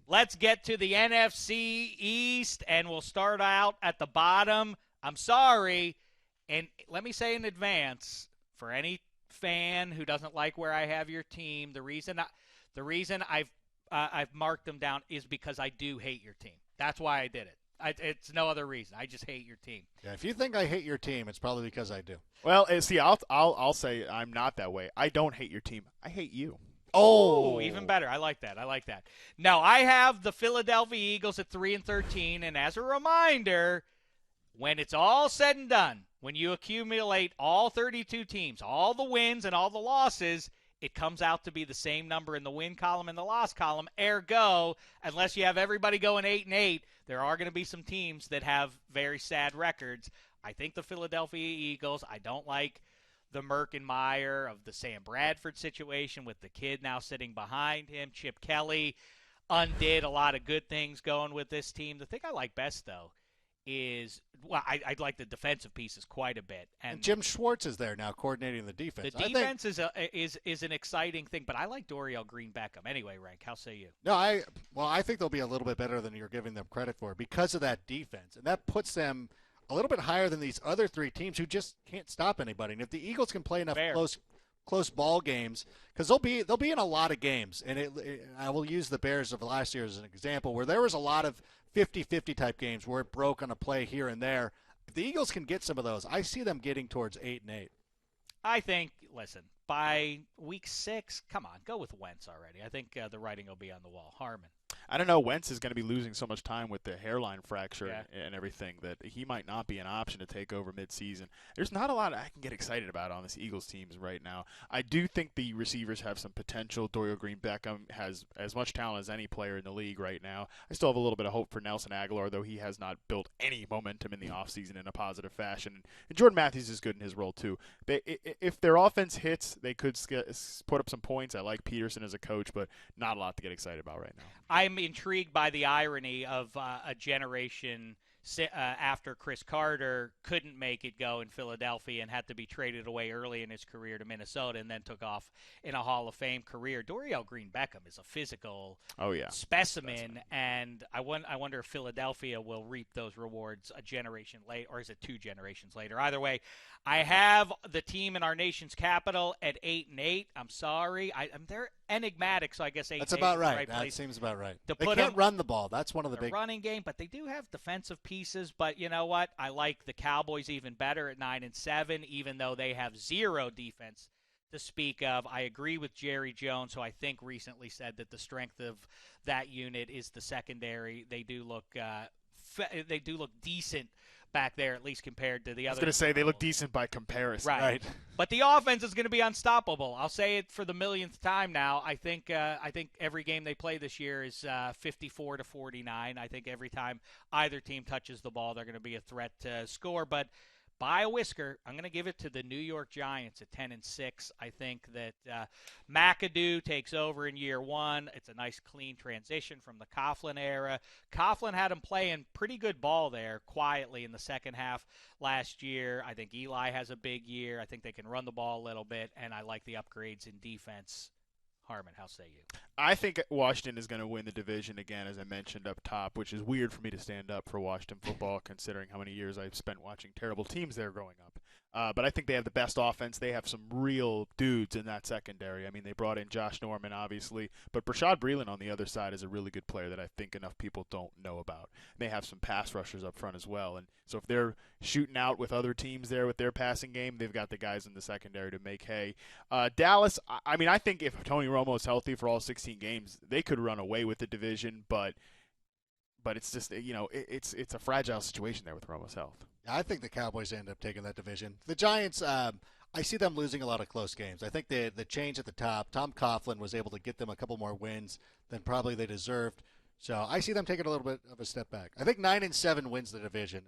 Let's get to the NFC East, and we'll start out at the bottom. I'm sorry, and let me say in advance, for any fan who doesn't like where I have your team, the reason I've marked them down is because I do hate your team. That's why I did it. It's no other reason. I just hate your team. Yeah, if you think I hate your team, it's probably because I do. Well, see, I'll say I'm not that way. I don't hate your team. I hate you. Oh, even better. I like that. Now, I have the Philadelphia Eagles at 3-13, and as a reminder, when it's all said and done, when you accumulate all 32 teams, all the wins and all the losses, it comes out to be the same number in the win column and the loss column. Ergo, unless you have everybody going 8-8, there are going to be some teams that have very sad records. I think the Philadelphia Eagles, I don't like the Merkin-Meyer of the Sam Bradford situation with the kid now sitting behind him. Chip Kelly undid a lot of good things going with this team. The thing I like best, though, is I like the defensive pieces quite a bit, and Jim Schwartz is there now coordinating the defense. The defense is an exciting thing, but I like Dorial Green-Beckham. Anyway, Rank, how say you? No, I think they'll be a little bit better than you're giving them credit for because of that defense, and that puts them a little bit higher than these other three teams who just can't stop anybody. And if the Eagles can play enough close ball games, because they'll be in a lot of games, and I will use the Bears of last year as an example, where there was a lot of 50-50 type games where it broke on a play here and there. If the Eagles can get some of those, I see them getting towards 8-8. I think, listen, by week 6, come on, go with Wentz already. I think the writing will be on the wall. Harmon. I don't know. Wentz is going to be losing so much time with the hairline fracture and everything that he might not be an option to take over midseason. There's not a lot I can get excited about on this Eagles team right now. I do think the receivers have some potential. Dorial Green-Beckham has as much talent as any player in the league right now. I still have a little bit of hope for Nelson Aguilar, though he has not built any momentum in the offseason in a positive fashion. And Jordan Matthews is good in his role, too. If their offense hits, they could put up some points. I like Peterson as a coach, but not a lot to get excited about right now. I'm intrigued by the irony of a generation after Chris Carter couldn't make it go in Philadelphia and had to be traded away early in his career to Minnesota and then took off in a Hall of Fame career. Dorial Green-Beckham is a physical specimen, and I wonder if Philadelphia will reap those rewards a generation late, or is it 2 generations later? Either way, I have the team in our nation's capital at 8-8. I'm sorry. They're enigmatic, so I guess 8-8 That's about right. Right that seems about right. They can't run the ball. That's one of the big running game, but they do have defensive pieces. But you know what? I like the Cowboys even better at 9-7, even though they have zero defense to speak of. I agree with Jerry Jones, who I think recently said that the strength of that unit is the secondary. They do look decent back there, at least compared to the other. I was going to say they look decent by comparison. Right. But the offense is going to be unstoppable. I'll say it for the millionth time now. I think every game they play this year is 54-49. I think every time either team touches the ball, they're going to be a threat to score. But by a whisker, I'm going to give it to the New York Giants at 10-6. I think that McAdoo takes over in year 1. It's a nice, clean transition from the Coughlin era. Coughlin had him playing pretty good ball there quietly in the second half last year. I think Eli has a big year. I think they can run the ball a little bit, and I like the upgrades in defense. Harmon, how say you? I think Washington is going to win the division again, as I mentioned up top, which is weird for me to stand up for Washington football considering how many years I've spent watching terrible teams there growing up. But I think they have the best offense. They have some real dudes in that secondary. I mean, they brought in Josh Norman, obviously, but Brashad Breeland on the other side is a really good player that I think enough people don't know about. They have some pass rushers up front as well. And so if they're shooting out with other teams there with their passing game, they've got the guys in the secondary to make hay. Dallas, I mean, I think if Tony Romo's healthy for all 16 games, they could run away with the division, but it's just, it's a fragile situation there with Romo's health. I think the Cowboys end up taking that division. The Giants, I see them losing a lot of close games. I think the change at the top, Tom Coughlin was able to get them a couple more wins than probably they deserved. So I see them taking a little bit of a step back. I think 9-7 wins the division.